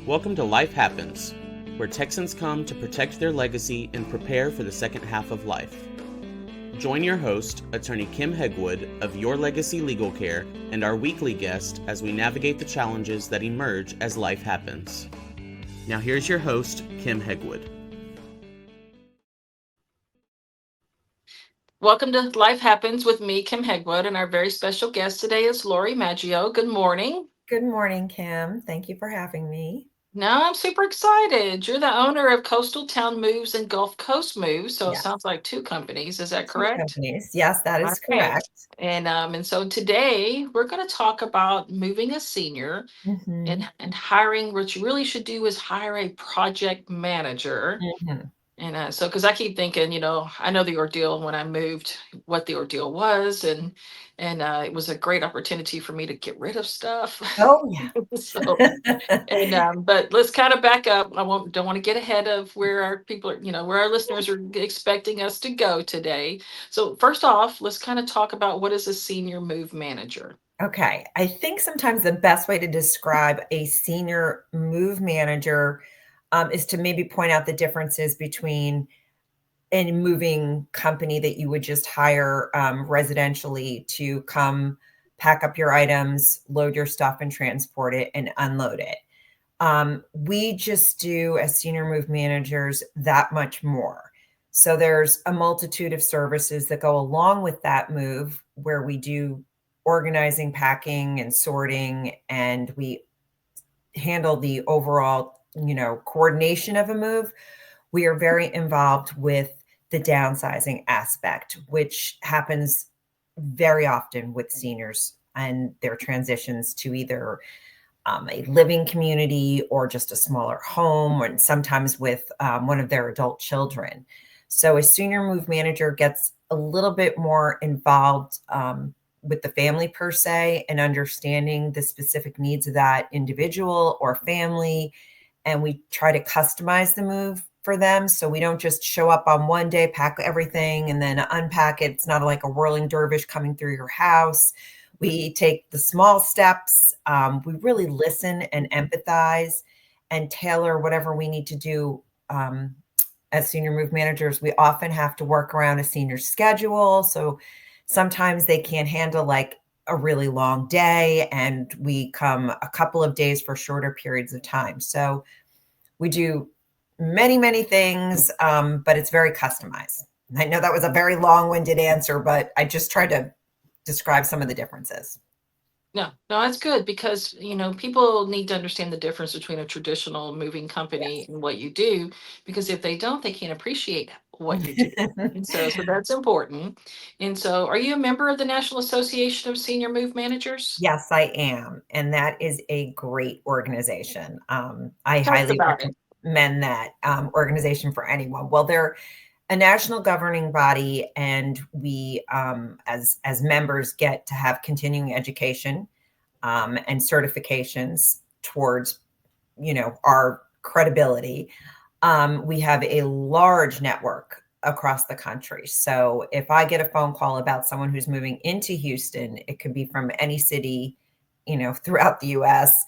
Welcome to Life Happens, where Texans come to protect their legacy and prepare for the second half of life. Join your host, attorney Kim Hegwood of Your Legacy Legal Care, and our weekly guest as we navigate the challenges that emerge as life happens. Now here's your host, Kim Hegwood. Welcome to Life Happens with me, Kim Hegwood, and our very special guest today is Laurie Maggio. Good morning. Good morning, Kim. Thank you for having me. Now I'm super excited. You're the owner of Coastal Town Moves and Gulf Coast Moves, so it Yes, sounds like two companies. Is that two correct? companies. Yes, that is Okay. correct. And so today we're going to talk about moving a senior Mm-hmm. and hiring. What you really should do is hire a project manager. Mm-hmm. And so, because I keep thinking, I know the ordeal when I moved, what the ordeal was, and it was a great opportunity for me to get rid of stuff. Oh, yeah. So, but let's kind of back up. Don't want to get ahead of where our people are, where our listeners are expecting us to go today. So, first off, let's kind of talk about what is a senior move manager. Okay. I think sometimes the best way to describe a senior move manager is to maybe point out the differences between a moving company that you would just hire residentially to come pack up your items, load your stuff, and transport it and unload it. We just do, as senior move managers, that much more. So there's a multitude of services that go along with that move where we do organizing, packing, and sorting, and we handle the overall, coordination of a move. We are very involved with the downsizing aspect, which happens very often with seniors and their transitions to either a living community or just a smaller home, and sometimes with one of their adult children. So a senior move manager gets a little bit more involved with the family per se and understanding the specific needs of that individual or family. And we try to customize the move for them. So we don't just show up on one day, pack everything, and then unpack it. It's not like a whirling dervish coming through your house. We take the small steps. We really listen and empathize and tailor whatever we need to do. As senior move managers, we often have to work around a senior schedule. So sometimes they can't handle like a really long day, and we come a couple of days for shorter periods of time. So we do many, many things, but it's very customized. I know that was a very long-winded answer, but I just tried to describe some of the differences. No, that's good because people need to understand the difference between a traditional moving company Yes. and what you do, because if they don't, they can't appreciate what you do. And so that's important. And so, are you a member of the National Association of Senior Move Managers? Yes, I am. And that is a great organization. I Tell us highly about it. recommend that organization for anyone. Well, they're a national governing body, and we, as members, get to have continuing education and certifications towards, our credibility. We have a large network across the country. So if I get a phone call about someone who's moving into Houston, it could be from any city, throughout the US.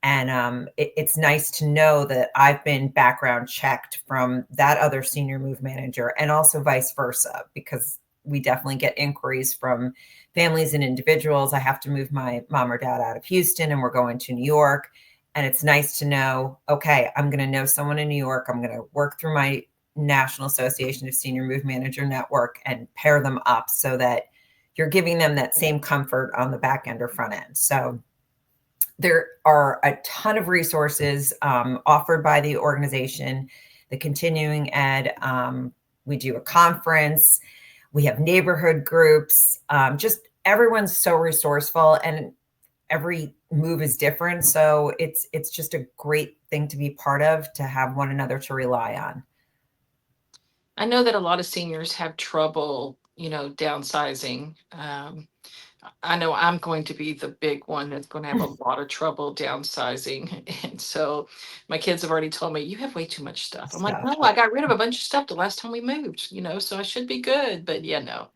And it's nice to know that I've been background checked from that other senior move manager, and also vice versa, because we definitely get inquiries from families and individuals. I have to move my mom or dad out of Houston and we're going to New York. And it's nice to know, okay, I'm going to know someone in New York. I'm going to work through my National Association of Senior Move Manager network and pair them up so that you're giving them that same comfort on the back end or front end. So there are a ton of resources offered by the organization, the continuing ed. We do a conference. We have neighborhood groups. Just everyone's so resourceful, and every move is different. So it's just a great thing to be part of, to have one another to rely on. I know that a lot of seniors have trouble, downsizing. I know I'm going to be the big one that's going to have a lot of trouble downsizing. And so my kids have already told me, you have way too much stuff. I'm like, Stuff. no, I got rid of a bunch of stuff the last time we moved, so I should be good. But yeah, no.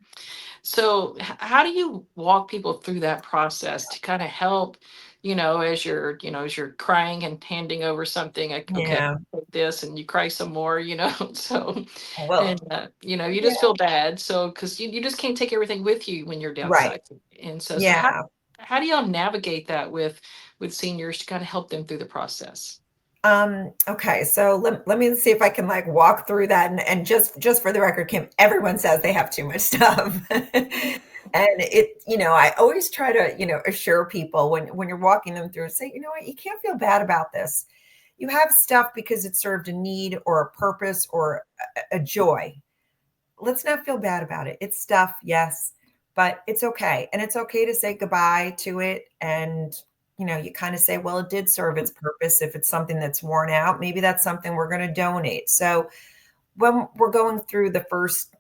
So how do you walk people through that process to kind of help as you're crying and handing over something, like, okay, Yeah. take this, and you cry some more, so, and, Well, you yeah. just feel bad. So, cause you just can't take everything with you when you're Right. downsizing. And so Yeah. how do y'all navigate that with seniors to kind of help them through the process? Okay, so let me see if I can like walk through that, and just for the record, Kim, everyone says they have too much stuff. And I always try to, assure people when you're walking them through, say, you know what, you can't feel bad about this. You have stuff because it served a need or a purpose or a joy. Let's not feel bad about it. It's stuff, yes, but it's okay. And it's okay to say goodbye to it. And, you kind of say, well, it did serve its purpose. If it's something that's worn out, maybe that's something we're going to donate. So when we're going through the first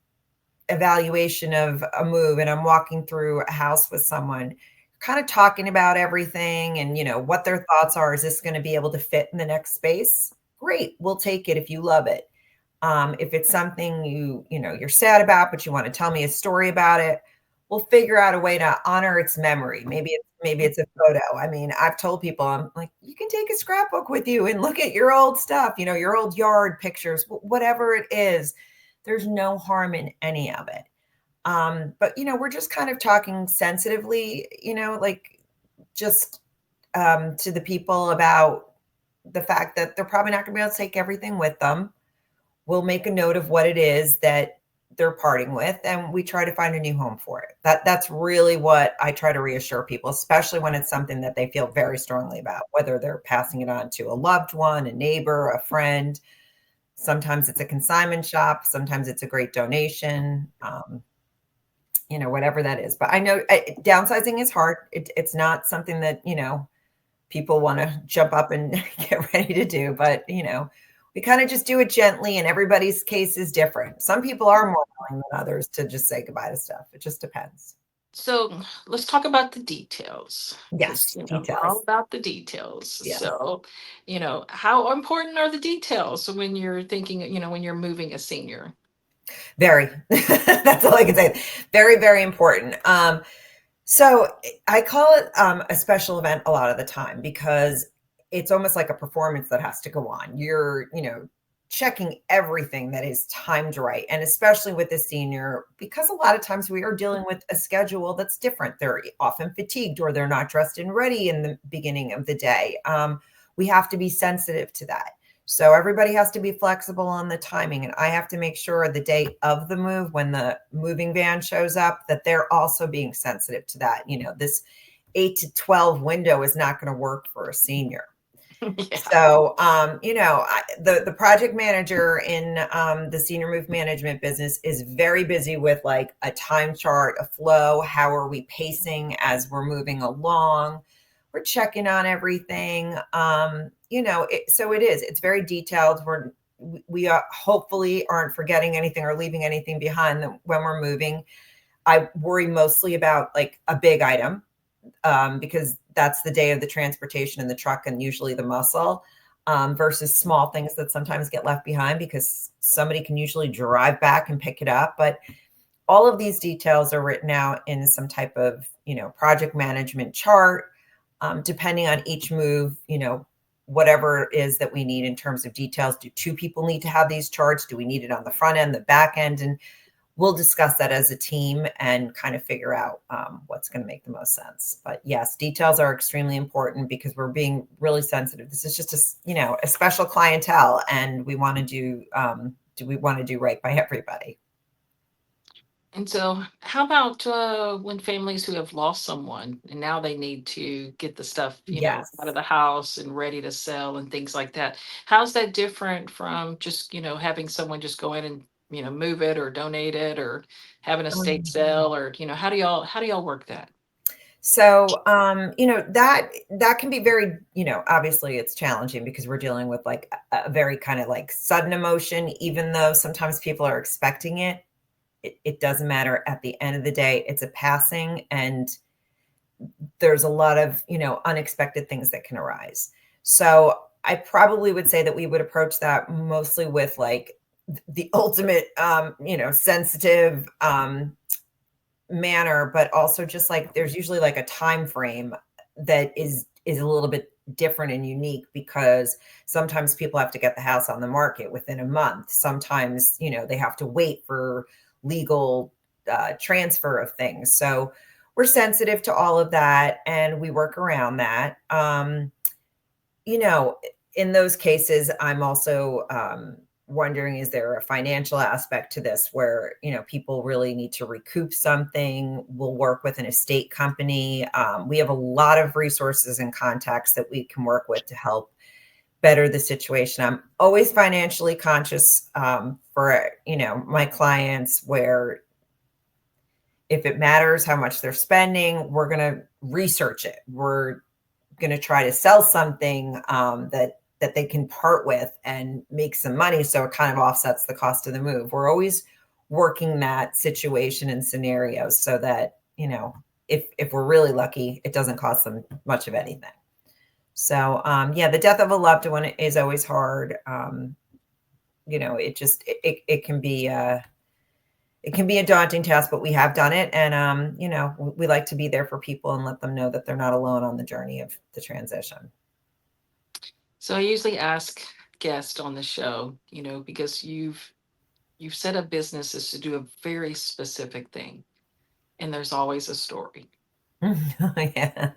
evaluation of a move and I'm walking through a house with someone, kind of talking about everything and, what their thoughts are. Is this going to be able to fit in the next space? Great. We'll take it if you love it. If it's something you're sad about, but you want to tell me a story about it, we'll figure out a way to honor its memory. Maybe it's a photo. I mean, I've told people, I'm like, you can take a scrapbook with you and look at your old stuff, your old yard pictures, whatever it is. There's no harm in any of it. But we're just kind of talking sensitively, like just to the people about the fact that they're probably not going to be able to take everything with them. We'll make a note of what it is that they're parting with, and we try to find a new home for it. That's really what I try to reassure people, especially when it's something that they feel very strongly about, whether they're passing it on to a loved one, a neighbor, a friend. Sometimes it's a consignment shop. Sometimes it's a great donation, whatever that is. But I know downsizing is hard. It's not something that, people want to jump up and get ready to do. But, we kind of just do it gently, and everybody's case is different. Some people are more willing than others to just say goodbye to stuff. It just depends. So let's talk about the details, because Yes, we're all details. about the details. Yes. So, how important are the details when you're thinking, when you're moving a senior? Very. That's all I can say. Very, very important. So I call it a special event a lot of the time because it's almost like a performance that has to go on. You're, checking everything that is timed right. And especially with the senior, because a lot of times we are dealing with a schedule that's different. They're often fatigued or they're not dressed and ready in the beginning of the day. We have to be sensitive to that. So everybody has to be flexible on the timing, and I have to make sure the day of the move, when the moving van shows up, that they're also being sensitive to that. This 8 to 12 window is not going to work for a senior. Yeah. So, the project manager in the senior move management business is very busy with like a time chart, a flow. How are we pacing as we're moving along? We're checking on everything. So it's very detailed. We hopefully aren't forgetting anything or leaving anything behind when we're moving. I worry mostly about like a big item, because that's the day of the transportation and the truck and usually the muscle, versus small things that sometimes get left behind because somebody can usually drive back and pick it up. But all of these details are written out in some type of, project management chart, depending on each move, whatever it is that we need in terms of details. Do two people need to have these charts? Do we need it on the front end, the back end? And we'll discuss that as a team and kind of figure out what's going to make the most sense. But yes, details are extremely important because we're being really sensitive. This is just a special clientele, and we want to do right by everybody. And so, how about when families who have lost someone and now they need to get the stuff, out of Yes. the house and ready to sell and things like that? How's that different from just, having someone just go in and, move it or donate it or have an estate sale, or, how do y'all work that? So, that can be very, obviously it's challenging because we're dealing with like a very kind of like sudden emotion, even though sometimes people are expecting it. It doesn't matter. At the end of the day, it's a passing, and there's a lot of, unexpected things that can arise. So I probably would say that we would approach that mostly with like the ultimate, sensitive, manner, but also just like there's usually like a time frame that is is a little bit different and unique because sometimes people have to get the house on the market within a month. Sometimes, they have to wait for legal transfer of things. So we're sensitive to all of that and we work around that. In those cases, I'm also wondering, is there a financial aspect to this where, people really need to recoup something? We'll work with an estate company. We have a lot of resources and contacts that we can work with to help better the situation. I'm always financially conscious for, my clients, where if it matters how much they're spending, we're going to research it. We're going to try to sell something that they can part with and make some money, so it kind of offsets the cost of the move. We're always working that situation and scenarios so that, if we're really lucky, it doesn't cost them much of anything. So the death of a loved one is always hard. It can be a daunting task, but we have done it. And, we like to be there for people and let them know that they're not alone on the journey of the transition. So I usually ask guests on the show, because you've set up businesses to do a very specific thing, and there's always a story. Yeah.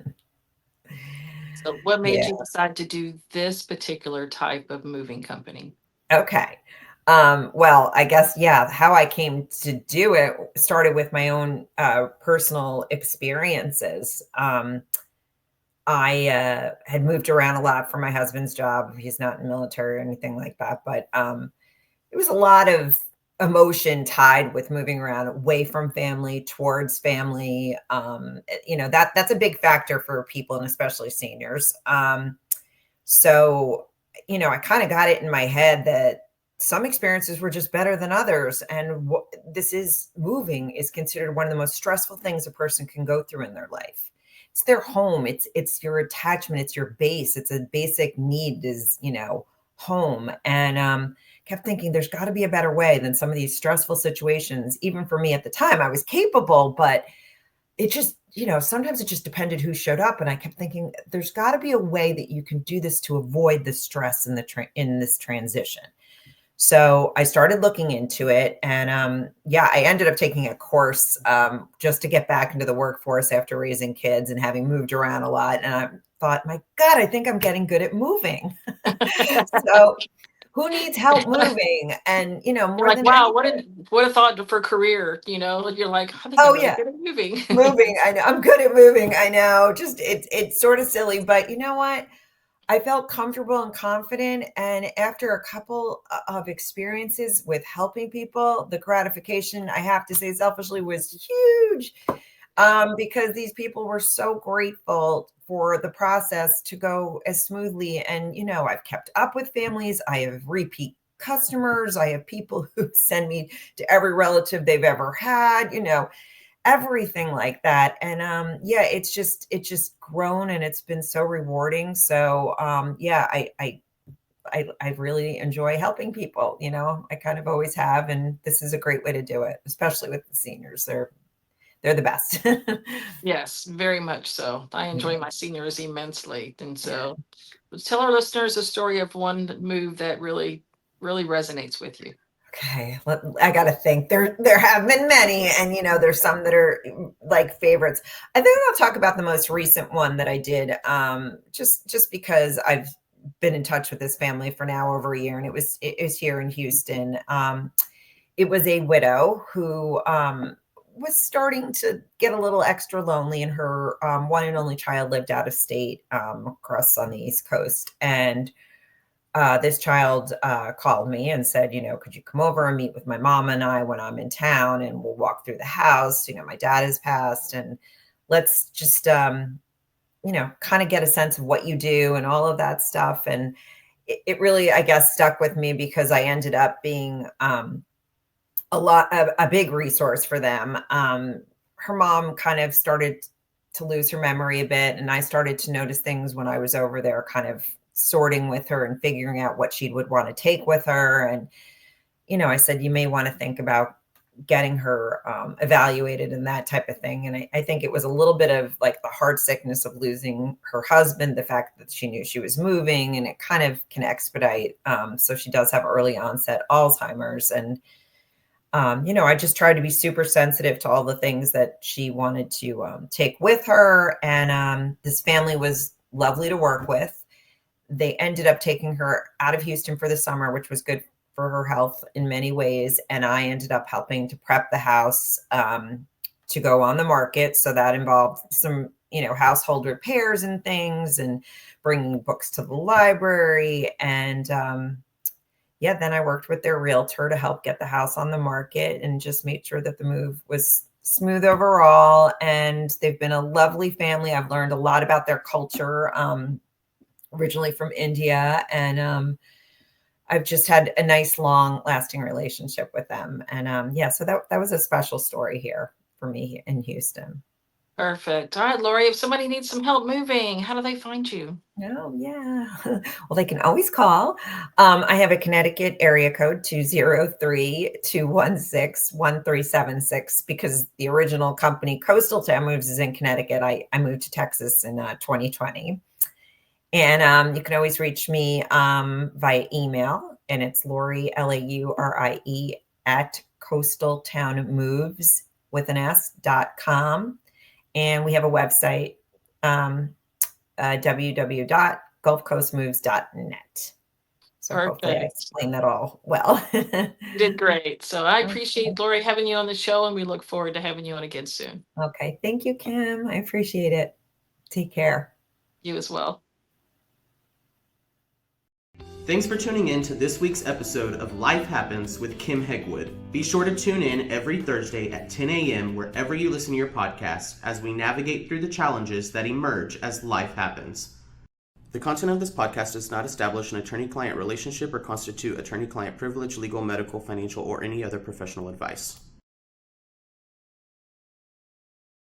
So what made you decide to do this particular type of moving company? Okay. Well, I guess, how I came to do it started with my own personal experiences. I had moved around a lot for my husband's job. He's not in the military or anything like that, but it was a lot of emotion tied with moving around away from family towards family. That's a big factor for people, and especially seniors. So, I kind of got it in my head that some experiences were just better than others. And moving is considered one of the most stressful things a person can go through in their life. It's their home. It's your attachment. It's your base. It's a basic need is, home. And kept thinking there's got to be a better way than some of these stressful situations. Even for me at the time, I was capable, but it just, sometimes it just depended who showed up. And I kept thinking there's got to be a way that you can do this to avoid the stress in in this transition. So I started looking into it, and I ended up taking a course just to get back into the workforce after raising kids and having moved around a lot. And I thought, my God, I think I'm getting good at moving. So who needs help moving? And more like, than wow, anything, what a thought for career. You're like, I think oh I'm really yeah, good at moving. moving. I know I'm good at moving. I know, just it's sort of silly, but you know what? I felt comfortable and confident. And after a couple of experiences with helping people, the gratification, I have to say selfishly, was huge because these people were so grateful for the process to go as smoothly. And, I've kept up with families. I have repeat customers. I have people who send me to every relative they've ever had, everything like that. And it's just grown, and it's been so rewarding. So I really enjoy helping people. I kind of always have, and this is a great way to do it, especially with the seniors. They're the best. Yes, very much so. I enjoy my seniors immensely. And so tell our listeners a story of one move that really, really resonates with you. Okay, I got to think. There have been many, and there's some that are like favorites. I think I'll talk about the most recent one that I did, just because I've been in touch with this family for now over a year, and it was here in Houston. It was a widow who was starting to get a little extra lonely, and her one and only child lived out of state, across on the East Coast, and this child called me and said, could you come over and meet with my mom and I when I'm in town, and we'll walk through the house. My dad has passed, and let's just, kind of get a sense of what you do and all of that stuff. And it really, I guess, stuck with me because I ended up being a big resource for them. Her mom kind of started to lose her memory a bit, and I started to notice things when I was over there, kind of sorting with her and figuring out what she would want to take with her. And, I said, you may want to think about getting her evaluated and that type of thing. And I think it was a little bit of like the heart sickness of losing her husband, the fact that she knew she was moving, and it kind of can expedite. So she does have early onset Alzheimer's. And, I just tried to be super sensitive to all the things that she wanted to take with her. And this family was lovely to work with. They ended up taking her out of Houston for the summer, which was good for her health in many ways. And I ended up helping to prep the house to go on the market. So that involved some, household repairs and things, and bringing books to the library. And then I worked with their realtor to help get the house on the market and just made sure that the move was smooth overall. And they've been a lovely family. I've learned a lot about their culture, originally from India. And I've just had a nice, long lasting relationship with them. And so that was a special story here for me in Houston. Perfect. All right, Laurie, if somebody needs some help moving, how do they find you? Oh, yeah. Well, they can always call. I have a Connecticut area code 203-216-1376, because the original company Coastal Town Moves is in Connecticut. I moved to Texas in 2020. And you can always reach me via email, and it's Laurie, Laurie, at coastaltownmoves.com. And we have a website, www.gulfcoastmoves.net. So hopefully I explained that all well. You did great. So I appreciate, Laurie, having you on the show, and we look forward to having you on again soon. Okay. Thank you, Kim. I appreciate it. Take care. You as well. Thanks for tuning in to this week's episode of Life Happens with Kim Hegwood. Be sure to tune in every Thursday at 10 a.m. wherever you listen to your podcast as we navigate through the challenges that emerge as life happens. The content of this podcast does not establish an attorney-client relationship or constitute attorney-client privilege, legal, medical, financial, or any other professional advice.